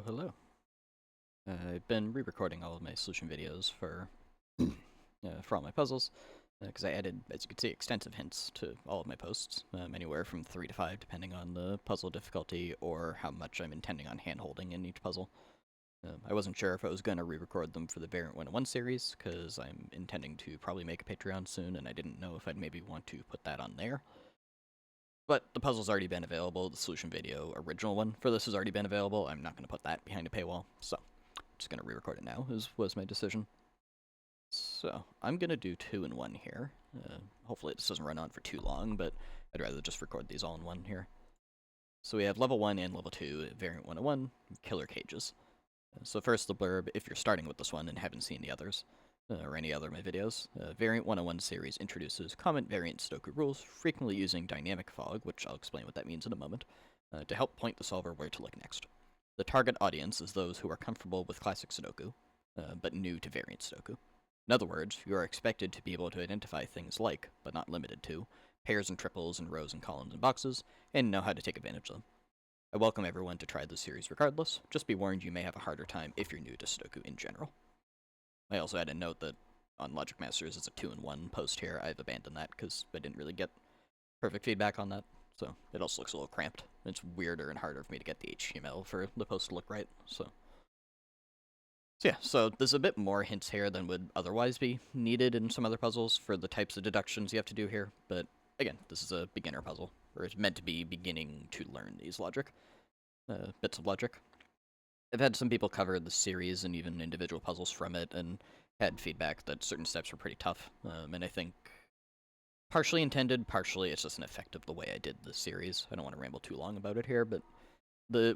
Hello. I've been re-recording all of my solution videos for all my puzzles, because I added, as you can see, extensive hints to all of my posts, anywhere from 3 to 5, depending on the puzzle difficulty or how much I'm intending on hand-holding in each puzzle. I wasn't sure if I was going to re-record them for the Variant 101 series, because I'm intending to probably make a Patreon soon, and I didn't know if I'd maybe want to put that on there. But the puzzle's already been available. The solution video, original one for this, has already been available. I'm not going to put that behind a paywall, so I'm just going to re-record it now, was my decision. So I'm going to do 2 in 1 here. Hopefully this doesn't run on for too long, but I'd rather just record these all in one here. So we have level 1 and level 2, Variant 101, Killer Cages. So first the blurb, if you're starting with this one and haven't seen the others, or any other of my videos. Variant 101 series introduces common variant Sudoku rules, frequently using dynamic fog, which I'll explain what that means in a moment, to help point the solver where to look next. The target audience is those who are comfortable with classic Sudoku, but new to variant Sudoku. In other words, you are expected to be able to identify things like, but not limited to, pairs and triples and rows and columns and boxes, and know how to take advantage of them. I welcome everyone to try this series regardless. Just be warned you may have a harder time if you're new to Sudoku in general. I also had a note that on Logic Masters it's a 2 in 1 post here. I've abandoned that because I didn't really get perfect feedback on that. So it also looks a little cramped. It's weirder and harder for me to get the HTML for the post to look right. So yeah, so there's a bit more hints here than would otherwise be needed in some other puzzles for the types of deductions you have to do here. But again, this is a beginner puzzle, or it's meant to be beginning to learn these bits of logic. I've had some people cover the series and even individual puzzles from it, and had feedback that certain steps were pretty tough. And I think partially intended, partially it's just an effect of the way I did the series. I don't want to ramble too long about it here, but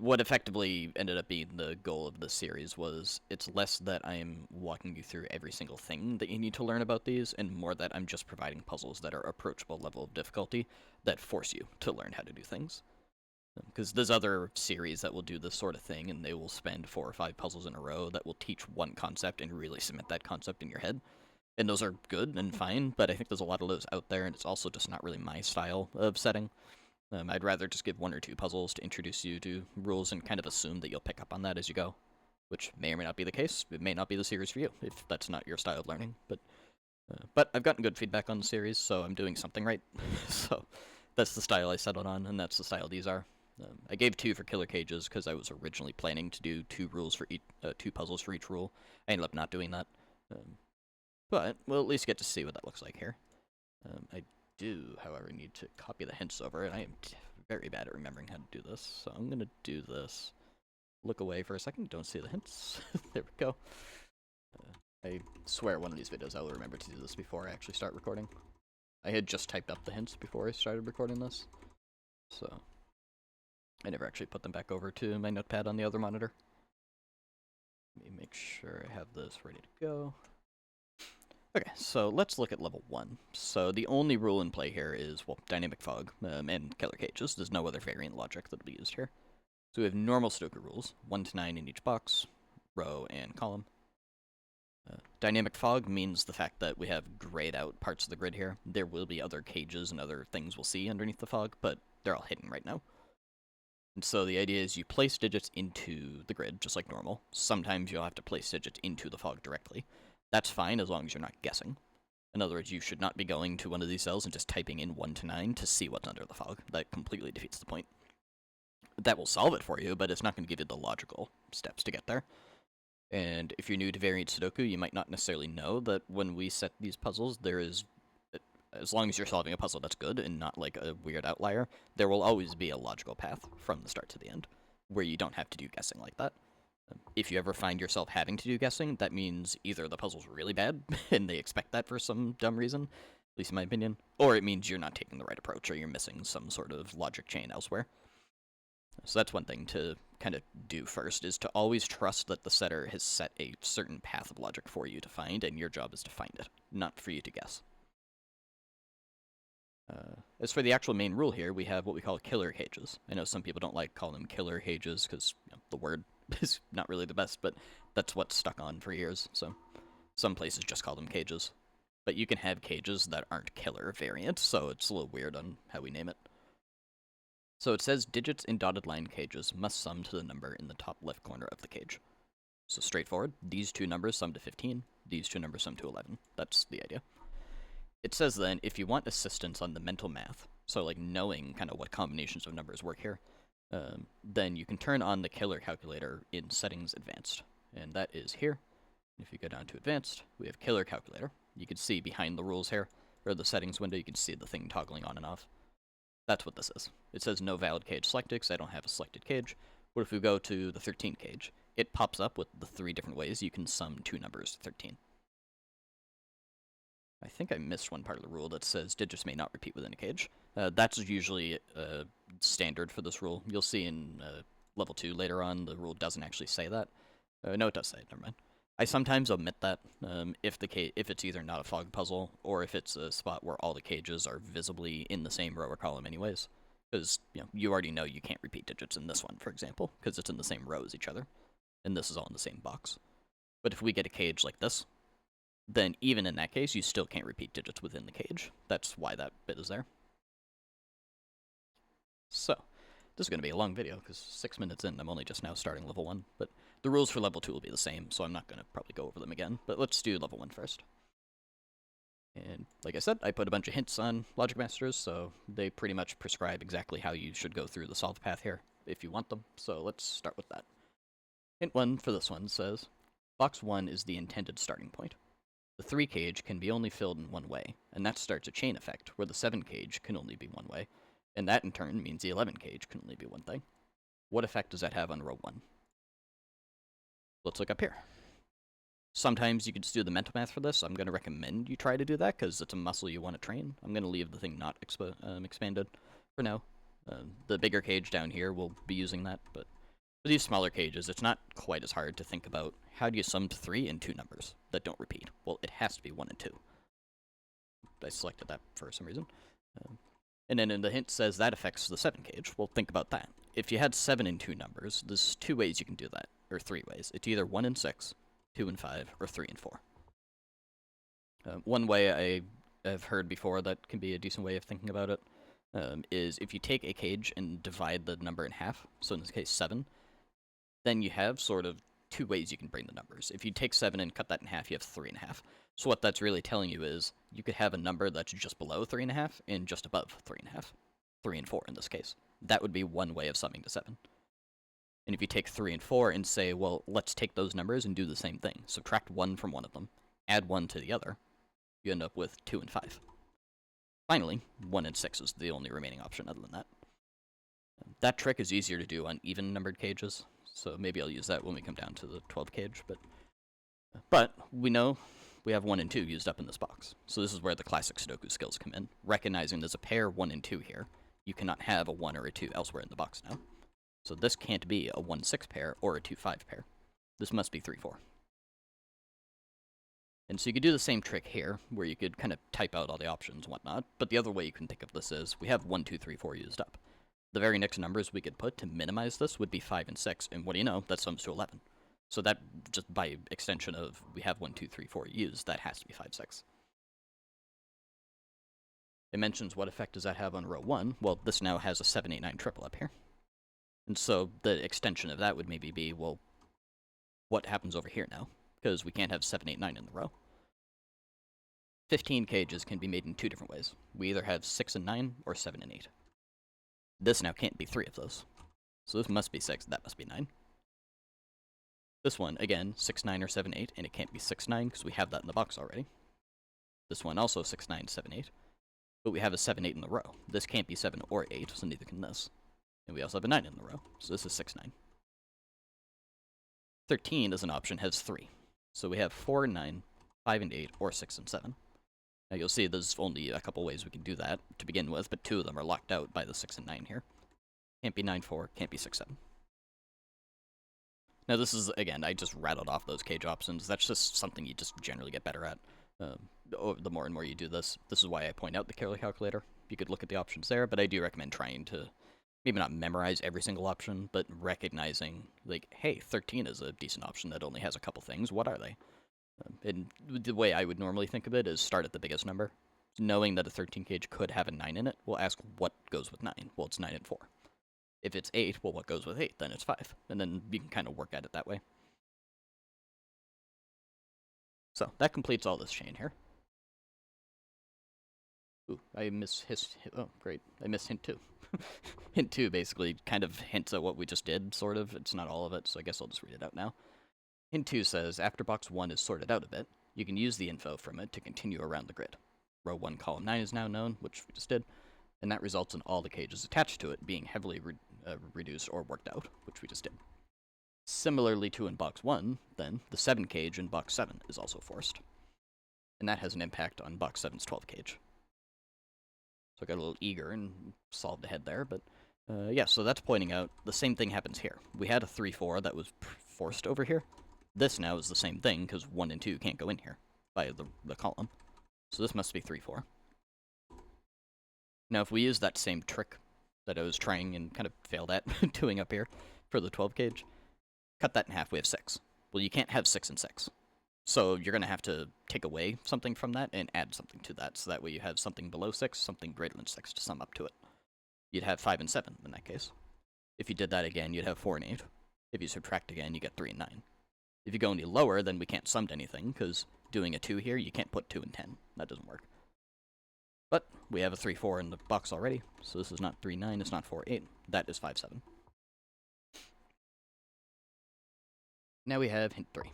what effectively ended up being the goal of the series was it's less that I'm walking you through every single thing that you need to learn about these, and more that I'm just providing puzzles that are approachable level of difficulty that force you to learn how to do things. Because there's other series that will do this sort of thing, and they will spend 4 or 5 puzzles in a row that will teach one concept and really cement that concept in your head. And those are good and fine, but I think there's a lot of those out there, and it's also just not really my style of setting. I'd rather just give 1 or 2 puzzles to introduce you to rules and kind of assume that you'll pick up on that as you go. Which may or may not be the case. It may not be the series for you, if that's not your style of learning. But I've gotten good feedback on the series, so I'm doing something right. So that's the style I settled on, and that's the style these are. I gave 2 for Killer Cages because I was originally planning to do 2 rules for 2 puzzles for each rule. I ended up not doing that, but we'll at least get to see what that looks like here. I do, however, need to copy the hints over, and I am very bad at remembering how to do this. So I'm gonna do this. Look away for a second. Don't see the hints. There we go. I swear one of these videos I will remember to do this before I actually start recording. I had just typed up the hints before I started recording this, so I never actually put them back over to my notepad on the other monitor. Let me make sure I have this ready to go. Okay, so let's look at level 1. So the only rule in play here is, well, dynamic fog and killer cages. There's no other variant logic that'll be used here. So we have normal Sudoku rules, 1 to 9 in each box, row, and column. Dynamic fog means the fact that we have grayed out parts of the grid here. There will be other cages and other things we'll see underneath the fog, but they're all hidden right now. And so the idea is you place digits into the grid, just like normal. Sometimes you'll have to place digits into the fog directly. That's fine as long as you're not guessing. In other words, you should not be going to one of these cells and just typing in 1 to 9 to see what's under the fog. That completely defeats the point. That will solve it for you, but it's not going to give you the logical steps to get there. And if you're new to variant Sudoku, you might not necessarily know that when we set these puzzles, there is, as long as you're solving a puzzle that's good and not like a weird outlier, there will always be a logical path from the start to the end, where you don't have to do guessing like that. If you ever find yourself having to do guessing, that means either the puzzle's really bad, and they expect that for some dumb reason, at least in my opinion, or it means you're not taking the right approach, or you're missing some sort of logic chain elsewhere. So that's one thing to kind of do first, is to always trust that the setter has set a certain path of logic for you to find, and your job is to find it, not for you to guess. As for the actual main rule here, we have what we call killer cages. I know some people don't like calling them killer cages because the word is not really the best, but that's what's stuck on for years, so some places just call them cages. But you can have cages that aren't killer variants, so it's a little weird on how we name it. So it says digits in dotted line cages must sum to the number in the top left corner of the cage. So straightforward, these two numbers sum to 15, these two numbers sum to 11. That's the idea. It says then, if you want assistance on the mental math, so like knowing kind of what combinations of numbers work here, then you can turn on the killer calculator in Settings Advanced. And that is here. If you go down to Advanced, we have Killer Calculator. You can see behind the rules here, or the settings window, you can see the thing toggling on and off. That's what this is. It says no valid cage selected because I don't have a selected cage. What if we go to the 13 cage? It pops up with the 3 different ways you can sum two numbers to 13. I think I missed one part of the rule that says digits may not repeat within a cage. That's usually standard for this rule. You'll see in level 2 later on, the rule doesn't actually say that. No, it does say it, never mind. I sometimes omit that if it's either not a fog puzzle or if it's a spot where all the cages are visibly in the same row or column anyways. Because you already know you can't repeat digits in this one, for example, because it's in the same row as each other. And this is all in the same box. But if we get a cage like this, then even in that case, you still can't repeat digits within the cage. That's why that bit is there. So, this is going to be a long video, because 6 minutes in, I'm only just now starting level 1, but the rules for level 2 will be the same, so I'm not going to probably go over them again, but let's do level 1 first. And like I said, I put a bunch of hints on Logic Masters, so they pretty much prescribe exactly how you should go through the solve path here, if you want them, so let's start with that. Hint 1 for this one says, box 1 is the intended starting point. The 3 cage can be only filled in one way, and that starts a chain effect, where the 7 cage can only be one way, and that in turn means the 11 cage can only be one thing. What effect does that have on row 1? Let's look up here. Sometimes you can just do the mental math for this. I'm going to recommend you try to do that, because it's a muscle you want to train. I'm going to leave the thing not expanded for now. The bigger cage down here will be using that, but for these smaller cages, it's not quite as hard to think about how do you sum to 3 and 2 numbers that don't repeat. Well, it has to be 1 and 2. I selected that for some reason. And then in the hint says that affects the 7 cage. Well, think about that. If you had 7 and 2 numbers, there's 2 ways you can do that, or 3 ways. It's either 1 and 6, 2 and 5, or 3 and 4. One way I have heard before that can be a decent way of thinking about it is if you take a cage and divide the number in half, so in this case 7, then you have sort of 2 ways you can bring the numbers. If you take 7 and cut that in half, you have 3.5. So what that's really telling you is you could have a number that's just below 3.5 and just above 3.5. 3 and 4 in this case. That would be one way of summing to 7. And if you take 3 and 4 and say, well, let's take those numbers and do the same thing. Subtract 1 from one of them, add 1 to the other, you end up with 2 and 5. Finally, 1 and 6 is the only remaining option other than that. That trick is easier to do on even numbered cages, so maybe I'll use that when we come down to the 12 cage, but we know we have 1 and 2 used up in this box. So this is where the classic Sudoku skills come in. Recognizing there's a pair 1 and 2 here, you cannot have a 1 or a 2 elsewhere in the box now. So this can't be a 1-6 pair or a 2-5 pair. This must be 3-4. And so you could do the same trick here, where you could kind of type out all the options and whatnot, but the other way you can think of this is, we have 1, 2, 3, 4 used up. The very next numbers we could put to minimize this would be 5 and 6, and what do you know, that sums to 11. So that, just by extension of, we have 1, 2, 3, 4 used, that has to be 5, 6. It mentions what effect does that have on row 1. Well, this now has a 7, 8, 9 triple up here. And so the extension of that would maybe be, well, what happens over here now? Because we can't have 7, 8, 9 in the row. 15 cages can be made in 2 different ways. We either have 6 and 9 or 7 and 8. This now can't be 3 of those. So this must be 6, that must be 9. This one, again, 6, 9, or 7, 8, and it can't be 6, 9 because we have that in the box already. This one also 6, 9, 7, 8. But we have a 7, 8 in the row. This can't be 7 or 8, so neither can this. And we also have a 9 in the row, so this is 6, 9. 13 as an option has 3. So we have 4 and 9, 5 and 8, or 6 and 7. Now you'll see there's only a couple ways we can do that to begin with, but 2 of them are locked out by the 6 and 9 here. Can't be 9, 4, can't be 6, 7. Now this is, again, I just rattled off those cage options. That's just something you just generally get better at. The more and more you do this. This is why I point out the killer calculator. You could look at the options there, but I do recommend trying to maybe not memorize every single option, but recognizing, like, hey, 13 is a decent option that only has a couple things. What are they? And the way I would normally think of it is start at the biggest number. Knowing that a 13 cage could have a 9 in it, we'll ask what goes with 9. Well, it's 9 and 4. If it's 8, well, what goes with 8? Then it's 5. And then you can kind of work at it that way. So that completes all this chain here. Ooh, I missed oh, great. I missed hint 2. Hint 2 basically kind of hints at what we just did, sort of. It's not all of it, so I guess I'll just read it out now. Hint 2 says, after box 1 is sorted out a bit, you can use the info from it to continue around the grid. Row 1, column 9 is now known, which we just did, and that results in all the cages attached to it being heavily reduced or worked out, which we just did. Similarly to in box 1, then, the 7 cage in box 7 is also forced, and that has an impact on box 7's 12 cage. So I got a little eager and solved ahead there, but yeah, so that's pointing out the same thing happens here. We had a 3-4 that was forced over here. This now is the same thing, because 1 and 2 can't go in here by the column. So this must be 3-4. Now, if we use that same trick that I was trying and kind of failed at doing up here for the 12 cage, cut that in half, we have 6. Well, you can't have 6 and 6. So you're going to have to take away something from that and add something to that, so that way you have something below 6, something greater than 6 to sum up to it. You'd have 5 and 7 in that case. If you did that again, you'd have 4 and 8. If you subtract again, you get 3 and 9. If you go any lower, then we can't sum to anything, because doing a 2 here, you can't put 2 and 10. That doesn't work. But we have a 3-4 in the box already, so this is not 3-9, it's not 4-8. That is 5-7. Now we have hint 3.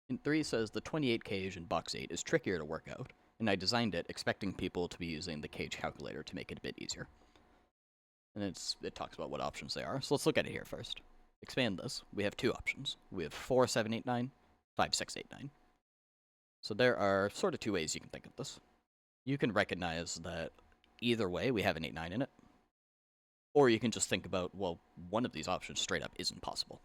Hint 3 says the 28 cage in box 8 is trickier to work out, and I designed it expecting people to be using the cage calculator to make it a bit easier. And it talks about what options they are, so let's look at it here first. Expand this. We have 2 options. We have 4, 7, 8, 9, 5, 6, 8, 9. So there are sort of 2 ways you can think of this. You can recognize that either way we have an 8, 9 in it. Or you can just think about, well, one of these options straight up isn't possible.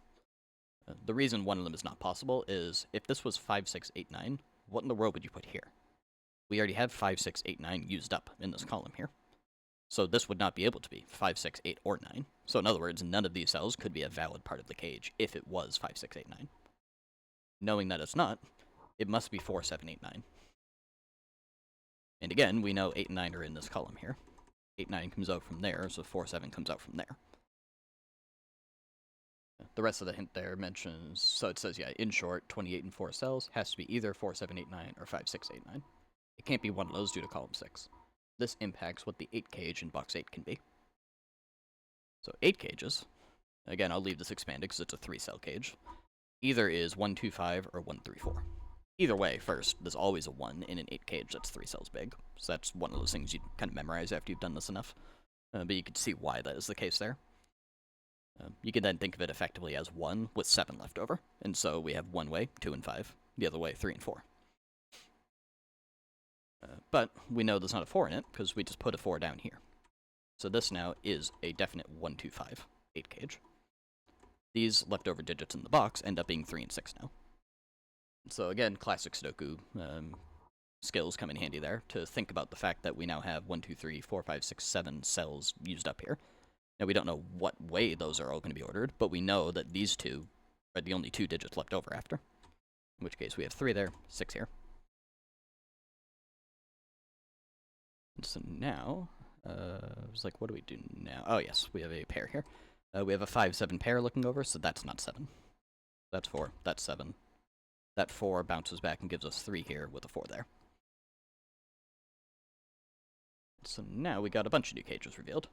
The reason one of them is not possible is if this was 5, 6, 8, 9, what in the world would you put here? We already have 5, 6, 8, 9 used up in this column here. So this would not be able to be 5, 6, 8, or 9. So in other words, none of these cells could be a valid part of the cage if it was 5, 6, 8, 9. Knowing that it's not, it must be 4, 7, 8, 9. And again, we know 8 and 9 are in this column here. 8, 9 comes out from there, so 4, 7 comes out from there. The rest of the hint there mentions, so it says, yeah, in short, 28 and 4 cells has to be either 4, 7, 8, 9 or 5, 6, 8, 9. It can't be one of those due to column 6. This impacts what the 8 cage in box 8 can be. So 8 cages, again, I'll leave this expanded because it's a 3-cell cage, either is 1, 2, 5 or 1, 3, 4. Either way, first, there's always a 1 in an 8 cage that's 3 cells big. So that's one of those things you kind of memorize after you've done this enough. But you can see why that is the case there. You can then think of it effectively as 1 with 7 left over. And so we have one way, 2 and 5. The other way, 3 and 4. But we know there's not a 4 in it because we just put a 4 down here. So this now is a definite 1, 2, 5, 8 cage. These leftover digits in the box end up being 3 and 6 now. So again, classic Sudoku skills come in handy there to think about the fact that we now have 1, 2, 3, 4, 5, 6, 7 cells used up here. Now we don't know what way those are all going to be ordered, but we know that these 2 are the only 2 digits left over after. In which case we have 3 there, 6 here. And so now, I was like, what do we do now? Oh yes, we have a pair here. We have a 5, 7 pair looking over, so that's not 7. That's 4, that's 7. That 4 bounces back and gives us 3 here with a 4 there. So now we got a bunch of new cages revealed.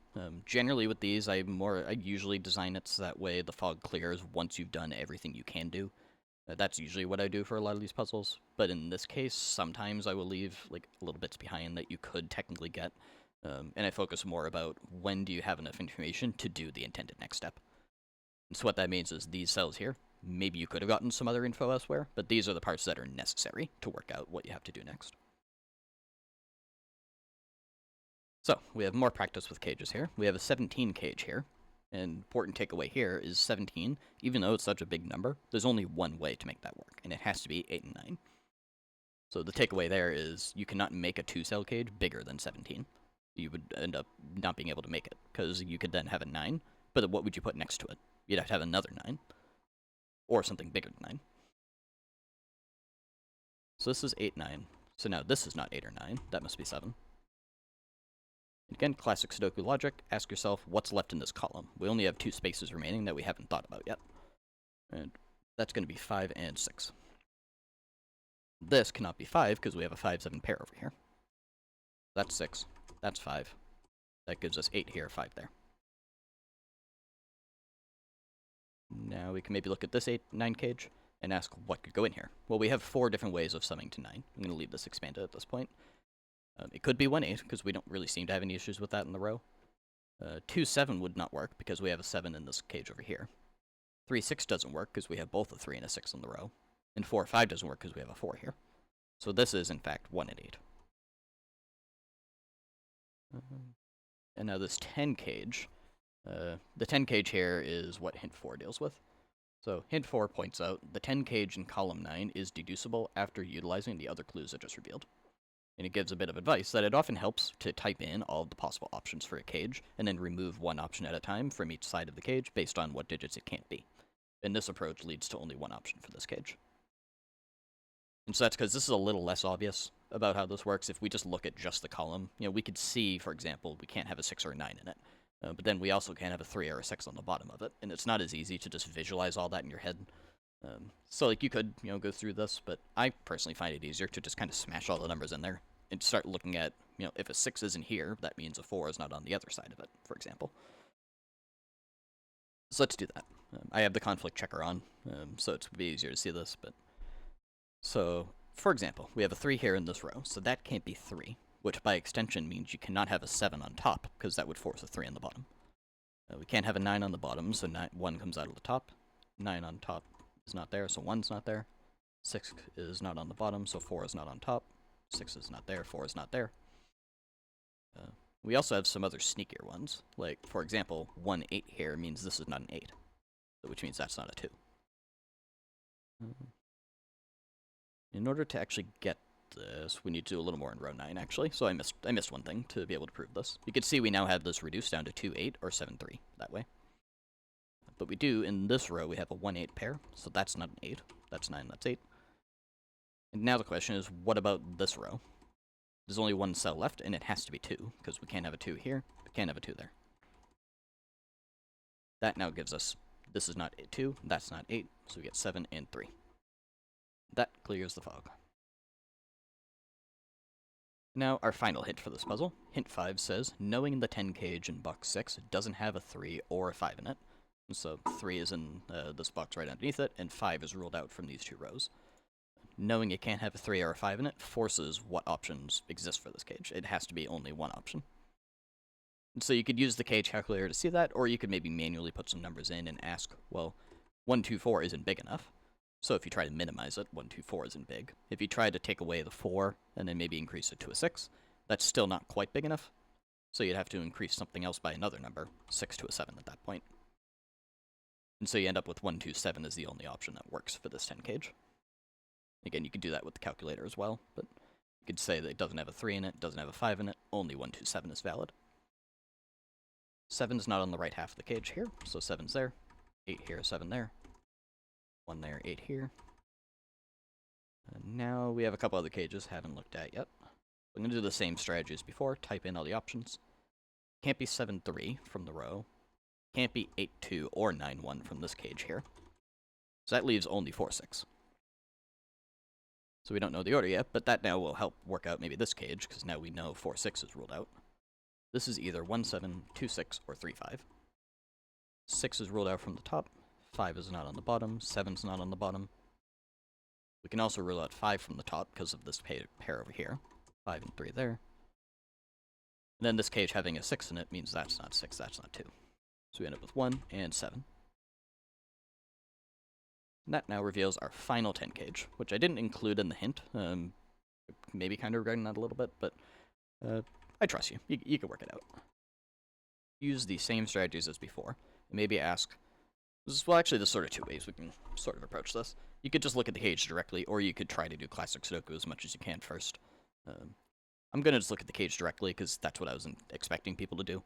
Generally with these, I usually design it so that way the fog clears once you've done everything you can do. That's usually what I do for a lot of these puzzles, but in this case, sometimes I will leave like little bits behind that you could technically get, and I focus more about when do you have enough information to do the intended next step. And so what that means is these cells here, maybe you could have gotten some other info elsewhere, but these are the parts that are necessary to work out what you have to do next. So, we have more practice with cages here. We have a 17 cage here. An important takeaway here is 17, even though it's such a big number, there's only one way to make that work, and it has to be 8 and 9. So the takeaway there is you cannot make a 2-cell cage bigger than 17. You would end up not being able to make it, because you could then have a 9, but what would you put next to it? You'd have to have another 9, or something bigger than 9. So this is 8, 9. So now this is not 8 or 9, that must be 7. Again, classic Sudoku logic, ask yourself what's left in this column. We only have 2 spaces remaining that we haven't thought about yet. And that's going to be 5 and 6. This cannot be 5 because we have a 5-7 pair over here. That's 6. That's 5. That gives us 8 here, 5 there. Now we can maybe look at this 9 cage and ask what could go in here. Well, we have 4 different ways of summing to 9. I'm going to leave this expanded at this point. It could be 1-8 because we don't really seem to have any issues with that in the row. 2-7 would not work because we have a 7 in this cage over here. 3-6 doesn't work because we have both a 3 and a 6 in the row. And 4-5 doesn't work because we have a 4 here. So this is, in fact, 1 and 8. And now this 10 cage. The 10 cage here is what hint 4 deals with. So hint 4 points out the 10 cage in column 9 is deducible after utilizing the other clues I just revealed. And it gives a bit of advice that it often helps to type in all of the possible options for a cage, and then remove one option at a time from each side of the cage based on what digits it can't be. And this approach leads to only one option for this cage. And so that's because this is a little less obvious about how this works. If we just look at just the column, we could see, for example, we can't have a 6 or a 9 in it. But then we also can't have a 3 or a 6 on the bottom of it. And it's not as easy to just visualize all that in your head. So like you could, go through this, but I personally find it easier to just kind of smash all the numbers in there and start looking at, if a 6 isn't here, that means a 4 is not on the other side of it, for example. So let's do that. I have the conflict checker on, so it's be easier to see this, but... So, for example, we have a 3 here in this row, so that can't be 3, which by extension means you cannot have a 7 on top, because that would force a 3 on the bottom. We can't have a 9 on the bottom, so 1 comes out of the top. 9 on top is not there, so 1's not there. 6 is not on the bottom, so 4 is not on top. 6 is not there, 4 is not there. We also have some other sneakier ones, like, for example, 1-8 here means this is not an 8, which means that's not a 2. In order to actually get this, we need to do a little more in row 9, actually, so I missed one thing to be able to prove this. You can see we now have this reduced down to 2-8 or 7-3, that way. But we do, in this row, we have a 1-8 pair, so that's not an 8. That's 9, that's 8. And now the question is, what about this row? There's only one cell left, and it has to be 2, because we can't have a 2 here, we can't have a 2 there. That now gives us, this is not 2, that's not 8, so we get 7 and 3. That clears the fog. Now, our final hint for this puzzle. Hint 5 says, knowing the 10 cage in box 6 doesn't have a 3 or a 5 in it. And so 3 is in this box right underneath it, and 5 is ruled out from these 2 rows. Knowing it can't have a 3 or a 5 in it forces what options exist for this cage. It has to be only one option. And so you could use the cage calculator to see that, or you could maybe manually put some numbers in and ask, well, 1, 2, 4 isn't big enough. So if you try to minimize it, 1, 2, 4 isn't big. If you try to take away the 4 and then maybe increase it to a 6, that's still not quite big enough. So you'd have to increase something else by another number, 6 to a 7 at that point. And so you end up with 1, 2, 7 as the only option that works for this 10 cage. Again, you could do that with the calculator as well, but you could say that it doesn't have a 3 in it, doesn't have a 5 in it, only 1, 2, 7 is valid. 7's not on the right half of the cage here, so 7's there. 8 here, 7 there. 1 there, 8 here. And now we have a couple other cages haven't looked at yet. I'm going to do the same strategy as before, type in all the options. Can't be 7-3 from the row. Can't be 8-2 or 9-1 from this cage here. So that leaves only 4-6. So we don't know the order yet, but that now will help work out maybe this cage, because now we know 4-6 is ruled out. This is either 1-7, 2-6, or 3-5. 6 is ruled out from the top. 5 is not on the bottom, 7's not on the bottom. We can also rule out 5 from the top because of this pair over here. 5 and 3 there. And then this cage having a 6 in it means that's not 6, that's not 2. So we end up with 1 and 7. And that now reveals our final 10 cage, which I didn't include in the hint. Maybe kind of regretting that a little bit, but I trust you. You can work it out. Use the same strategies as before. And maybe ask... Well, actually, there's sort of 2 ways we can sort of approach this. You could just look at the cage directly, or you could try to do classic Sudoku as much as you can first. I'm going to just look at the cage directly, because that's what I was expecting people to do.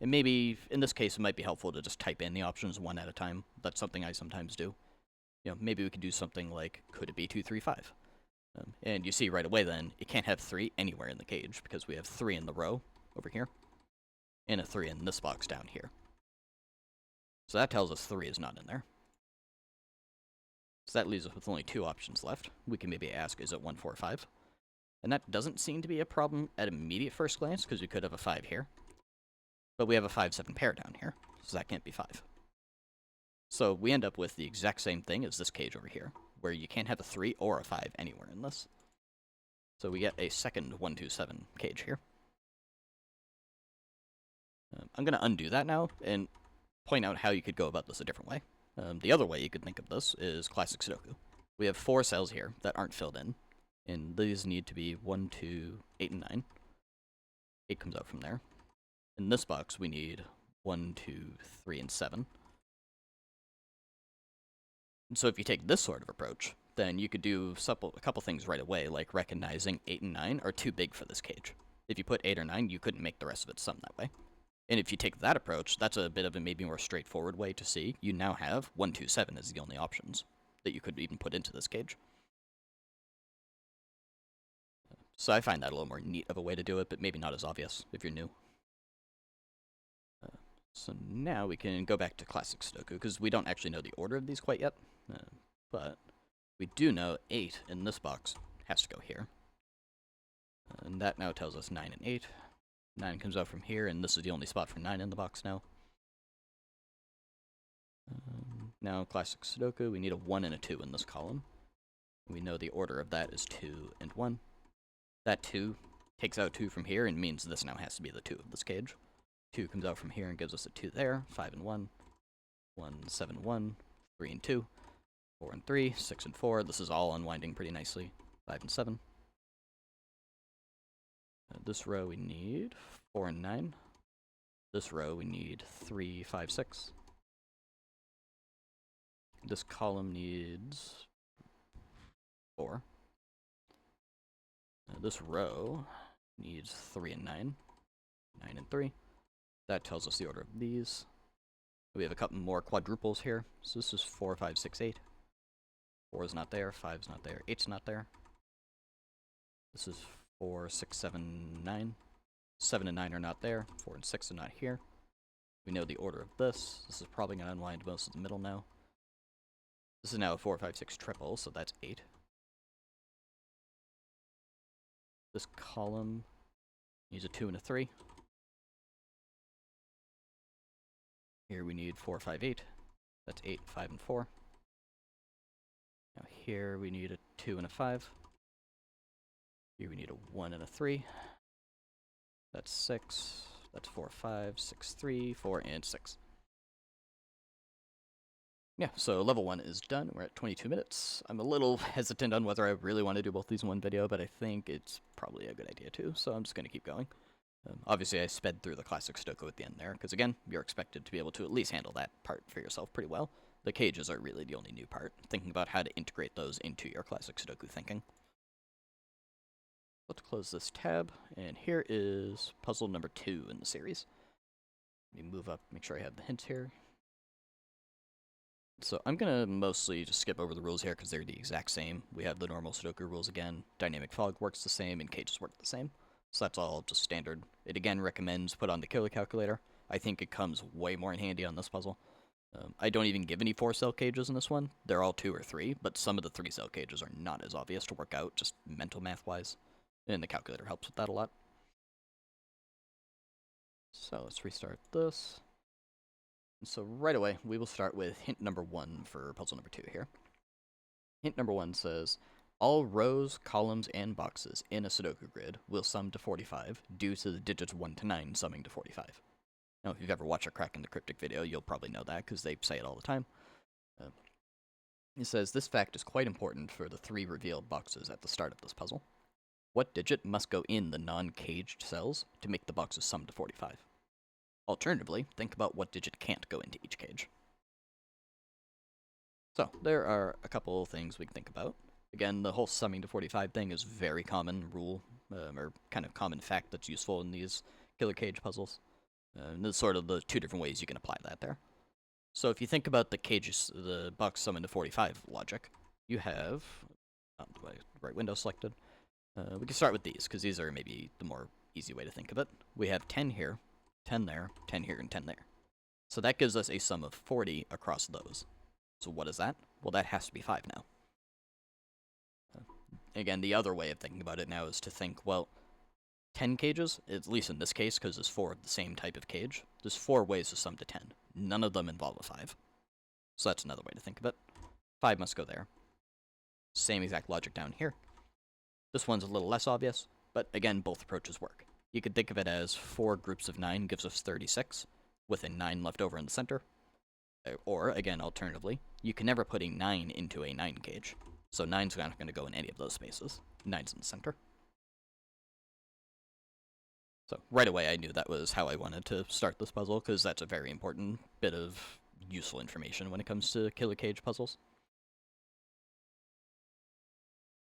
And maybe, in this case, it might be helpful to just type in the options one at a time. That's something I sometimes do. Maybe we could do something like, could it be 2, 3, 5? And you see right away then, it can't have 3 anywhere in the cage, because we have 3 in the row, over here, and a 3 in this box down here. So that tells us 3 is not in there. So that leaves us with only 2 options left. We can maybe ask, is it 1, 4, 5? And that doesn't seem to be a problem at immediate first glance, because we could have a 5 here. But we have a 5, 7 pair down here, so that can't be 5. So we end up with the exact same thing as this cage over here, where you can't have a 3 or a 5 anywhere in this. So we get a second 1, 2, 7 cage here. I'm going to undo that now and point out how you could go about this a different way. The other way you could think of this is classic Sudoku. We have 4 cells here that aren't filled in, and these need to be 1, 2, 8, and 9. 8 comes out from there. In this box, we need 1, 2, 3, and 7. And so if you take this sort of approach, then you could do a couple things right away, like recognizing 8 and 9 are too big for this cage. If you put 8 or 9, you couldn't make the rest of it sum that way. And if you take that approach, that's a bit of a maybe more straightforward way to see. You now have 1, 2, 7 as the only options that you could even put into this cage. So I find that a little more neat of a way to do it, but maybe not as obvious if you're new. So now we can go back to classic Sudoku, because we don't actually know the order of these quite yet. But we do know 8 in this box has to go here. And that now tells us 9 and 8. 9 comes out from here, and this is the only spot for 9 in the box now. Now, classic Sudoku, we need a 1 and a 2 in this column. We know the order of that is 2 and 1. That 2 takes out 2 from here and means this now has to be the 2 of this cage. 2 comes out from here and gives us a 2 there, 5 and 1, 1, 7, 1, 3 and 2, 4 and 3, 6 and 4. This is all unwinding pretty nicely. 5 and 7. This row we need 4 and 9. This row we need 3, 5, 6. This column needs 4. This row needs 3 and 9. 9 and 3. That tells us the order of these. We have a couple more quadruples here. So this is 4, 5, 6, 8. 4 is not there, 5 is not there, 8's not there. This is 4, 6, 7, 9. 7 and 9 are not there. 4 and 6 are not here. We know the order of this. This is probably going to unwind most of the middle now. This is now a 4, 5, 6 triple, so that's 8. This column needs a 2 and a 3. Here we need 4, 5, 8. That's 8, 5, and 4. Now here we need a 2 and a 5. Here we need a 1 and a 3. That's 6. That's 4, 5, 6, 3, 4, and 6. Yeah, so level 1 is done. We're at 22 minutes. I'm a little hesitant on whether I really want to do both these in one video, but I think it's probably a good idea too, so I'm just going to keep going. Obviously, I sped through the classic Sudoku at the end there, because again, you're expected to be able to at least handle that part for yourself pretty well. The cages are really the only new part, thinking about how to integrate those into your classic Sudoku thinking. Let's close this tab, and here is puzzle number 2 in the series. Let me move up, make sure I have the hints here. So I'm going to mostly just skip over the rules here because they're the exact same. We have the normal Sudoku rules again. Dynamic fog works the same, and cages work the same. So that's all just standard. It again recommends put on the killer calculator. I think it comes way more in handy on this puzzle. I don't even give any 4-cell cages in this one. They're all 2 or 3, but some of the 3-cell cages are not as obvious to work out, just mental math-wise. And the calculator helps with that a lot. So let's restart this. So right away, we will start with hint number 1 for puzzle number 2 here. Hint number 1 says, all rows, columns, and boxes in a Sudoku grid will sum to 45 due to the digits 1 to 9 summing to 45. Now, if you've ever watched a Cracking the Cryptic video, you'll probably know that because they say it all the time. It says, this fact is quite important for the 3 revealed boxes at the start of this puzzle. What digit must go in the non-caged cells to make the boxes sum to 45? Alternatively, think about what digit can't go into each cage. So, there are a couple things we can think about. Again, the whole summing to 45 thing is very common rule, or kind of common fact that's useful in these killer cage puzzles. And there's sort of the 2 different ways you can apply that there. So if you think about the cages, the box summing to 45 logic, you have, right window selected. We can start with these, because these are maybe the more easy way to think of it. We have 10 here, 10 there, 10 here, and 10 there. So that gives us a sum of 40 across those. So what is that? Well, that has to be 5 now. Again, the other way of thinking about it now is to think, well, 10 cages, at least in this case, because there's 4 of the same type of cage, there's 4 ways to sum to 10. None of them involve a 5. So that's another way to think of it. 5 must go there. Same exact logic down here. This one's a little less obvious, but again, both approaches work. You could think of it as 4 groups of 9 gives us 36, with a 9 left over in the center. Or, again, alternatively, you can never put a 9 into a 9 cage. So 9's not going to go in any of those spaces. 9's in the center. So right away I knew that was how I wanted to start this puzzle, because that's a very important bit of useful information when it comes to killer cage puzzles.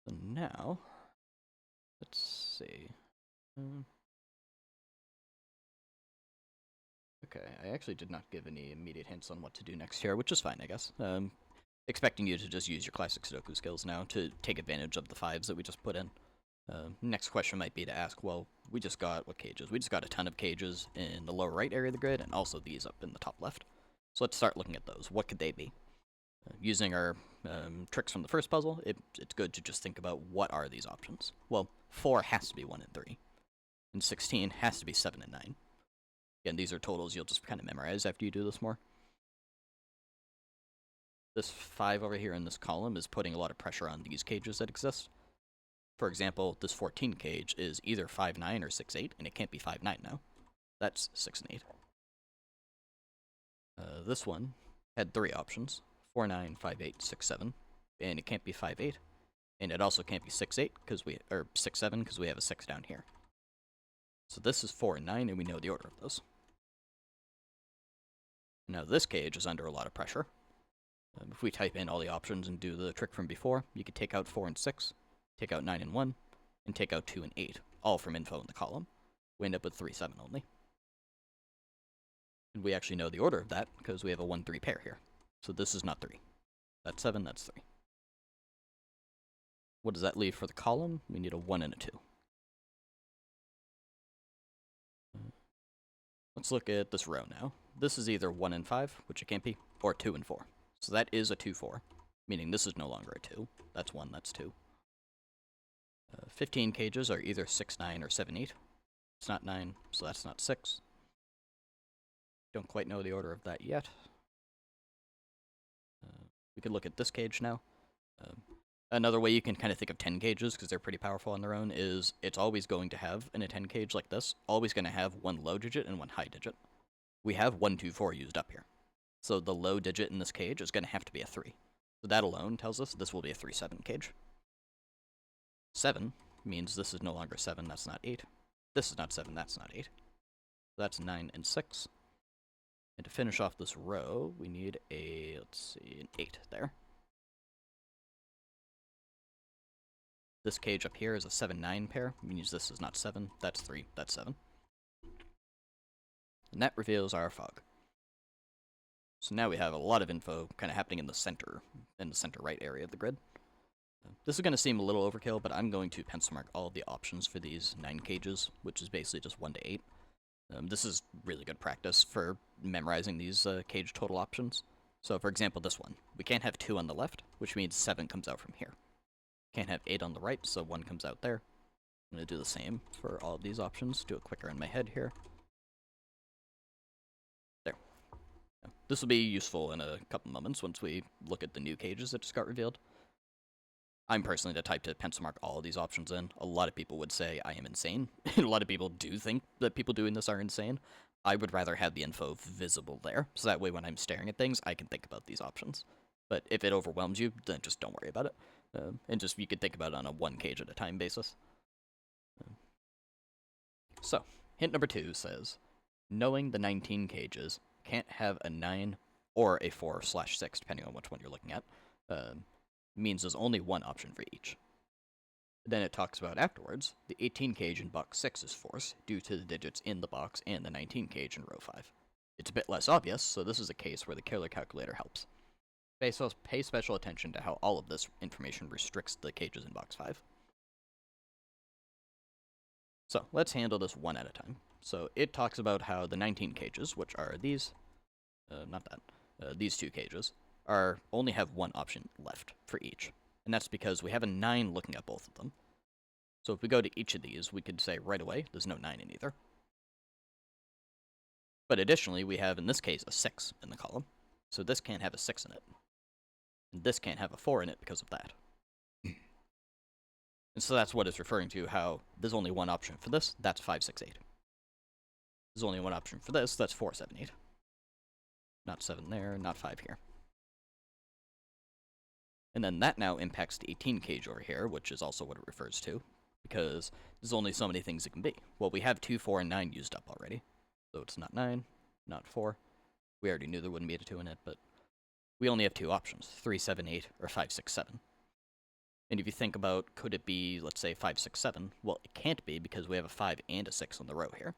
So now, let's see. Okay, I actually did not give any immediate hints on what to do next here, which is fine, I guess. Expecting you to just use your classic Sudoku skills now to take advantage of the 5s that we just put in. Next question might be to ask, well, we just got, what cages? We just got a ton of cages in the lower right area of the grid, and also these up in the top left. So let's start looking at those. What could they be? Using our tricks from the first puzzle, it's good to just think about what are these options. Well, 4 has to be 1 and 3, and 16 has to be 7 and 9. Again, these are totals you'll just kind of memorize after you do this more. This 5 over here in this column is putting a lot of pressure on these cages that exist. For example, this 14 cage is either 5-9 or 6-8, and it can't be 5-9 now. That's 6 and 8. This one had 3 options, 4-9, 5-8, 6-7, and it can't be 5-8, and it also can't be 6-8 or 6-7 because we have a 6 down here. So this is 4 and 9, and we know the order of those. Now this cage is under a lot of pressure. If we type in all the options and do the trick from before, you could take out 4 and 6, take out 9 and 1, and take out 2 and 8, all from info in the column. We end up with 3-7 only. And we actually know the order of that because we have a 1-3 pair here. So this is not 3. That's 7, that's 3. What does that leave for the column? We need a 1 and a 2. Let's look at this row now. This is either 1 and 5, which it can't be, or 2 and 4. So that is a 2-4, meaning this is no longer a 2. That's 1, that's 2. 15 cages are either 6-9 or 7-8. It's not 9, so that's not 6. Don't quite know the order of that yet. We could look at this cage now. Another way you can kind of think of 10 cages, because they're pretty powerful on their own, is it's always going to have, in a 10 cage like this, always going to have 1 low digit and 1 high digit. We have 1, 2, 4 used up here. So the low digit in this cage is going to have to be a 3. So that alone tells us this will be a 3-7 cage. 7 means this is no longer 7, that's not 8. This is not 7, that's not 8. So that's 9 and 6. And to finish off this row, we need a, let's see, an 8 there. This cage up here is a 7-9 pair, means this is not 7, that's 3, that's 7. And that reveals our fog. So now we have a lot of info kind of happening in the center right area of the grid. This is going to seem a little overkill, but I'm going to pencil mark all of the options for these 9 cages, which is basically just 1 to 8. This is really good practice for memorizing these cage total options. So for example, this one. We can't have 2 on the left, which means 7 comes out from here. Can't have 8 on the right, so 1 comes out there. I'm going to do the same for all of these options. Do it quicker in my head here. There. This will be useful in a couple moments once we look at the new cages that just got revealed. I'm personally the type to pencil mark all of these options in. A lot of people would say I am insane. A lot of people do think that people doing this are insane. I would rather have the info visible there, so that way when I'm staring at things, I can think about these options. But if it overwhelms you, then just don't worry about it. And just, you could think about it on a 1 cage at a time basis. So, hint number 2 says, knowing the 19 cages can't have a 9 or a 4/6, depending on which one you're looking at, means there's only one option for each. Then it talks about afterwards, the 18 cage in box 6 is forced due to the digits in the box and the 19 cage in row 5. It's a bit less obvious, so this is a case where the killer calculator helps. Pay special attention to how all of this information restricts the cages in box 5. So let's handle this one at a time. So it talks about how the 19 cages, which are these, these two cages, only have one option left for each. And that's because we have a 9 looking at both of them. So if we go to each of these, we could say right away, there's no 9 in either. But additionally, we have, in this case, a 6 in the column. So this can't have a 6 in it. And this can't have a 4 in it because of that. And so that's what it's referring to, how there's only one option for this, that's 5, 6, 8. There's only one option for this, that's 4, 7, 8. Not 7 there, not 5 here. And then that now impacts the 18 cage over here, which is also what it refers to, because there's only so many things it can be. Well, we have 2, 4, and 9 used up already. So it's not 9, not 4. We already knew there wouldn't be a 2 in it, but we only have two options, 3, 7, 8, or 5, 6, 7. And if you think about, could it be, let's say, 5, 6, 7? Well, it can't be because we have a 5 and a 6 on the row here,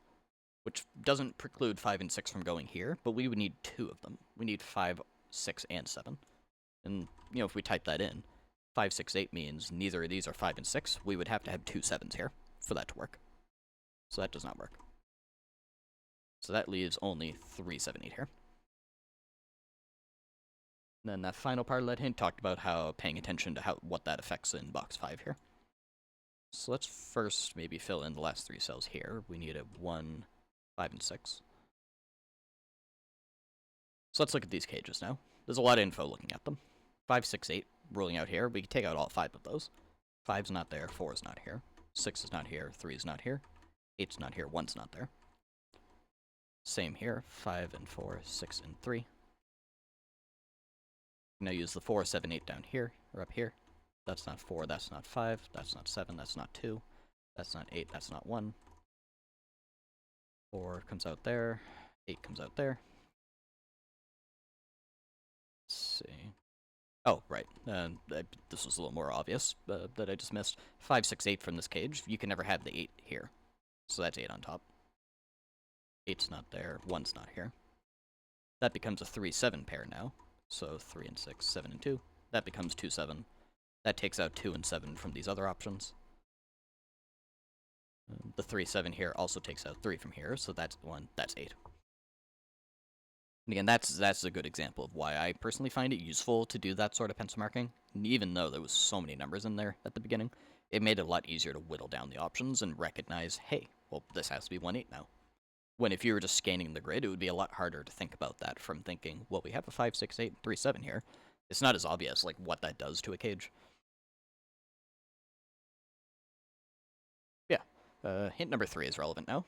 which doesn't preclude 5 and 6 from going here, but we would need 2 of them. We need 5, 6, and 7. And, you know, if we type that in, 5, 6, 8 means neither of these are 5 and 6. We would have to have 2 7s here for that to work. So that does not work. So that leaves only 3, 7, 8 here. And then that final part of that hint talked about how paying attention to what that affects in box 5 here. So let's first maybe fill in the last 3 cells here. We need a 1, 5, and 6. So let's look at these cages now. There's a lot of info looking at them. 5, 6, 8 ruling out here. We can take out all 5 of those. 5's not there, 4's not here. 6 is not here, 3's not here. 8's not here, 1's not there. Same here, 5 and 4, 6 and 3. Now use the 4, 7, 8 down here, or up here. That's not 4, that's not 5, that's not 7, that's not 2, that's not 8, that's not 1. 4 comes out there, 8 comes out there. Let's see. Oh, right. This was a little more obvious that I just missed. 5, 6, 8 from this cage. You can never have the 8 here. So that's 8 on top. 8's not there, 1's not here. That becomes a 3, 7 pair now. So 3 and 6, 7 and 2. That becomes 2, 7. That takes out 2 and 7 from these other options. The 3, 7 here also takes out 3 from here, so that's 1, that's 8. And again, that's a good example of why I personally find it useful to do that sort of pencil marking. And even though there was so many numbers in there at the beginning, it made it a lot easier to whittle down the options and recognize, hey, well, this has to be 1, 8 now. When if you were just scanning the grid, it would be a lot harder to think about that from thinking, well, we have a 5, 6, 8, 3, 7 here. It's not as obvious, like, what that does to a cage. Yeah, hint number 3 is relevant now.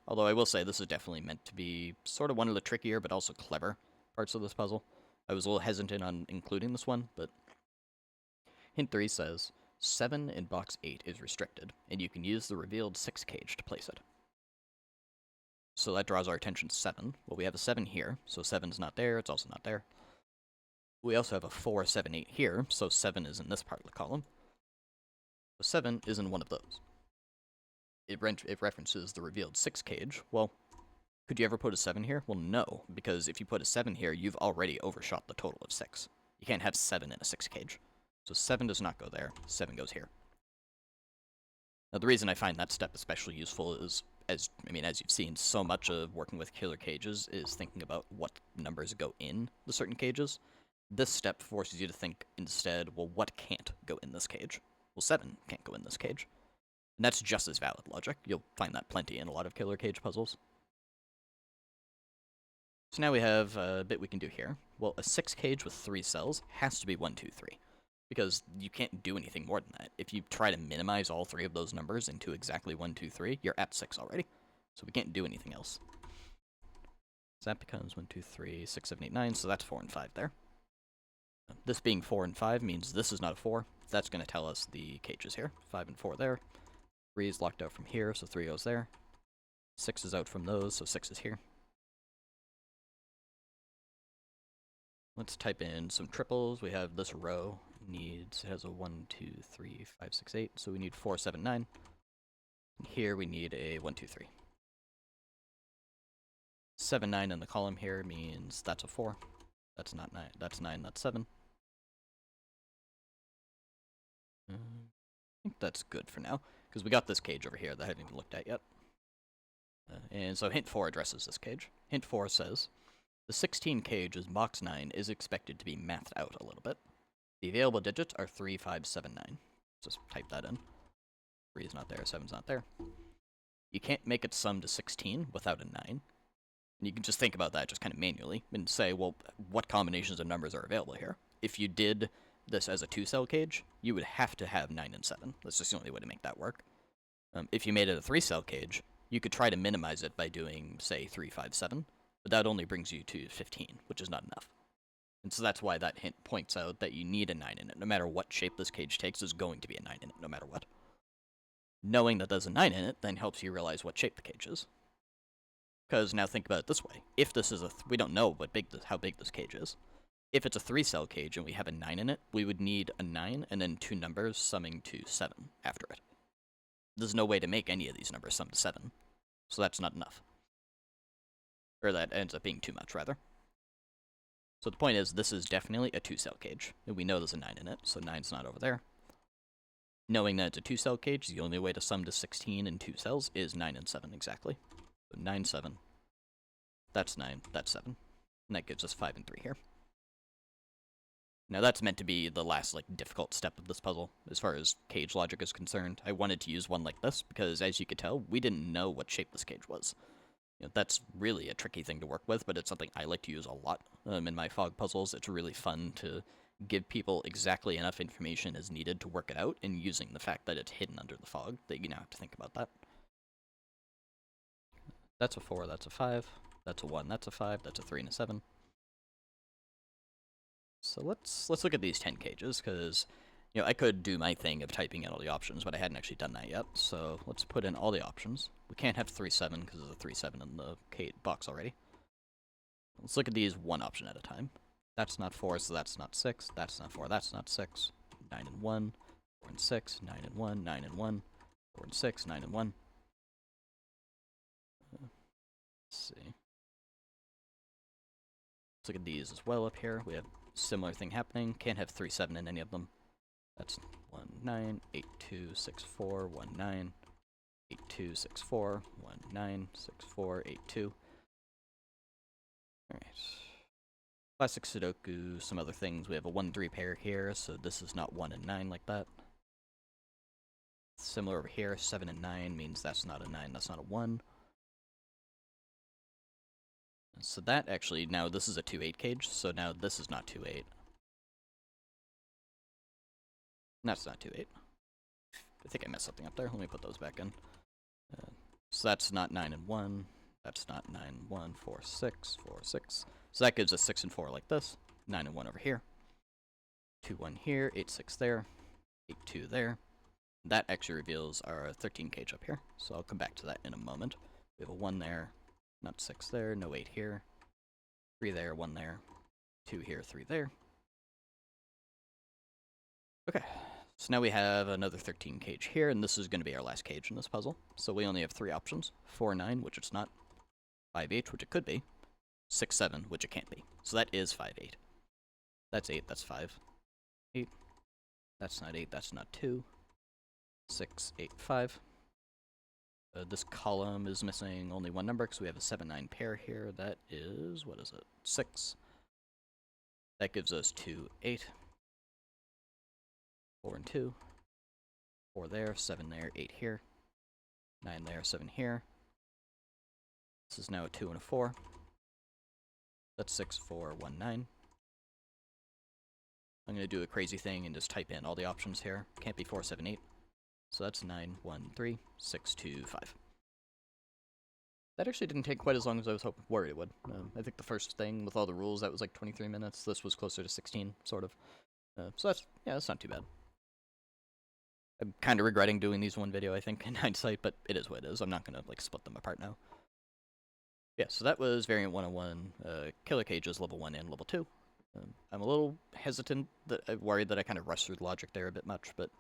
Although I will say this is definitely meant to be sort of one of the trickier but also clever parts of this puzzle. I was a little hesitant on including this one, but hint 3 says, 7 in box 8 is restricted, and you can use the revealed 6 cage to place it. So that draws our attention to 7. Well, we have a 7 here, so 7's not there, it's also not there. We also have a 4, 7, 8 here, so 7 is in this part of the column. So 7 is in one of those. It references the revealed 6 cage. Well, could you ever put a 7 here? Well, no, because if you put a 7 here, you've already overshot the total of 6. You can't have 7 in a 6 cage. So 7 does not go there, 7 goes here. Now, the reason I find that step especially useful is, as you've seen, so much of working with killer cages is thinking about what numbers go in the certain cages. This step forces you to think instead, well, what can't go in this cage? Well, 7 can't go in this cage. And that's just as valid logic. You'll find that plenty in a lot of killer cage puzzles. So now we have a bit we can do here. Well, a 6 cage with 3 cells has to be 1, 2, 3. Because you can't do anything more than that. If you try to minimize all 3 of those numbers into exactly 1, 2, 3, you're at 6 already. So we can't do anything else. So that becomes 1, 2, 3, 6, 7, 8, 9, so that's 4 and 5 there. This being 4 and 5 means this is not a 4. That's going to tell us the cages here. 5 and 4 there. 3 is locked out from here, so 3 goes there. 6 is out from those, so 6 is here. Let's type in some triples. We have this row it has a 1, 2, 3, 5, 6, 8, so we need 4, 7, 9. Here we need a 1, 2, 3. 7, 9 in the column here means that's a 4. That's not 9, that's 9, that's 7. I think that's good for now, because because we got this cage over here that I haven't even looked at yet. And so hint 4 addresses this cage. Hint 4 says, the 16 cage's box 9 is expected to be mathed out a little bit. The available digits are 3, 5, 7, 9. Just type that in. 3 is not there, 7's not there. You can't make it sum to 16 without a 9. And you can just think about that just kind of manually and say, well, what combinations of numbers are available here? If you did this as a 2-cell cage, you would have to have 9 and 7. That's just the only way to make that work. If you made it a 3-cell cage, you could try to minimize it by doing, say, 3, 5, 7, but that only brings you to 15, which is not enough. And so that's why that hint points out that you need a 9 in it. No matter what shape this cage takes, there's going to be a 9 in it, no matter what. Knowing that there's a 9 in it then helps you realize what shape the cage is. Because now think about it this way. If this is we don't know how big this cage is. If it's a 3-cell cage and we have a 9 in it, we would need a 9 and then 2 numbers summing to 7 after it. There's no way to make any of these numbers sum to 7, so that's not enough. Or that ends up being too much, rather. So the point is, this is definitely a 2-cell cage, and we know there's a 9 in it, so 9's not over there. Knowing that it's a 2-cell cage, the only way to sum to 16 in 2 cells is 9 and 7 exactly. So 9, 7. That's 9, that's 7. And that gives us 5 and 3 here. Now that's meant to be the last, difficult step of this puzzle, as far as cage logic is concerned. I wanted to use one like this, because as you could tell, we didn't know what shape this cage was. That's really a tricky thing to work with, but it's something I like to use a lot in my fog puzzles. It's really fun to give people exactly enough information as needed to work it out, and using the fact that it's hidden under the fog, that you now have to think about that. That's a 4, that's a 5, that's a 1, that's a 5, that's a 3, and a 7. So let's look at these 10 cages, because I could do my thing of typing in all the options, but I hadn't actually done that yet, so let's put in all the options. We can't have 3, 7, because there's a 3, 7 in the box already. Let's look at these one option at a time. That's not 4, so that's not 6. That's not 4, that's not 6. 9 and 1, 4 and 6, 9 and 1, 9 and 1, 4 and 6, 9 and 1. Let's see. Let's look at these as well up here. We have a similar thing happening. Can't have 3, 7 in any of them. That's 1, 9, 8, 2, 6, 4, 1, 9, 8, 2, 6, 4, 1, 9, 6, 4, 8, 2. Alright. Classic Sudoku, some other things. We have a 1, 3 pair here, so this is not 1 and 9 like that. Similar over here, 7 and 9 means that's not a 9, that's not a 1. So that actually, now this is a 2-8 cage, so now this is not 2-8. That's not 2-8. I think I messed something up there. Let me put those back in. So that's not 9 and 1. That's not 9, 1, 4, 6, 4, 6. So that gives us 6 and 4 like this. 9 and 1 over here. 2, 1 here. 8, 6 there. 8, 2 there. That actually reveals our 13 cage up here. So I'll come back to that in a moment. We have a 1 there. Not 6 there. No 8 here. 3 there. 1 there. 2 here. 3 there. Okay. So now we have another 13 cage here, and this is going to be our last cage in this puzzle. So we only have 3 options. 4, 9, which it's not. 5, 8, which it could be. 6, 7, which it can't be. So that is 5, 8. That's 8, that's 5. 8. That's not 8, that's not 2. 6, 8, 5. This column is missing only one number, because we have a 7, 9 pair here. That is, what is it? 6. That gives us 2, 8. 4 and 2. 4 there, 7 there, 8 here. 9 there, 7 here. This is now a 2 and a 4. That's 6, 4, 1, 9. I'm going to do a crazy thing and just type in all the options here. Can't be 4, 7, 8. So that's 9, 1, 3, 6, 2, 5. That actually didn't take quite as long as I was worried it would. I think the first thing with all the rules, that was like 23 minutes. This was closer to 16, sort of. So that's not too bad. I'm kind of regretting doing these one video, I think, in hindsight, but it is what it is. I'm not going to, split them apart now. Yeah, so that was Variant 101, Killer Cages, Level 1 and Level 2. I'm a little hesitant, I'm worried that I kind of rushed through the logic there a bit much, but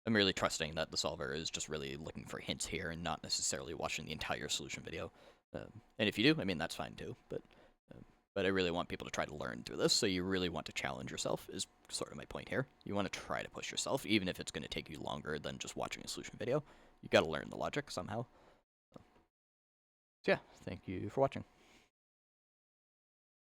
I'm really trusting that the solver is just really looking for hints here and not necessarily watching the entire solution video. And if you do, I mean, that's fine too, but I really want people to try to learn through this, so you really want to challenge yourself, is sort of my point here. You want to try to push yourself, even if it's going to take you longer than just watching a solution video. you gotta learn the logic somehow. So yeah, thank you for watching.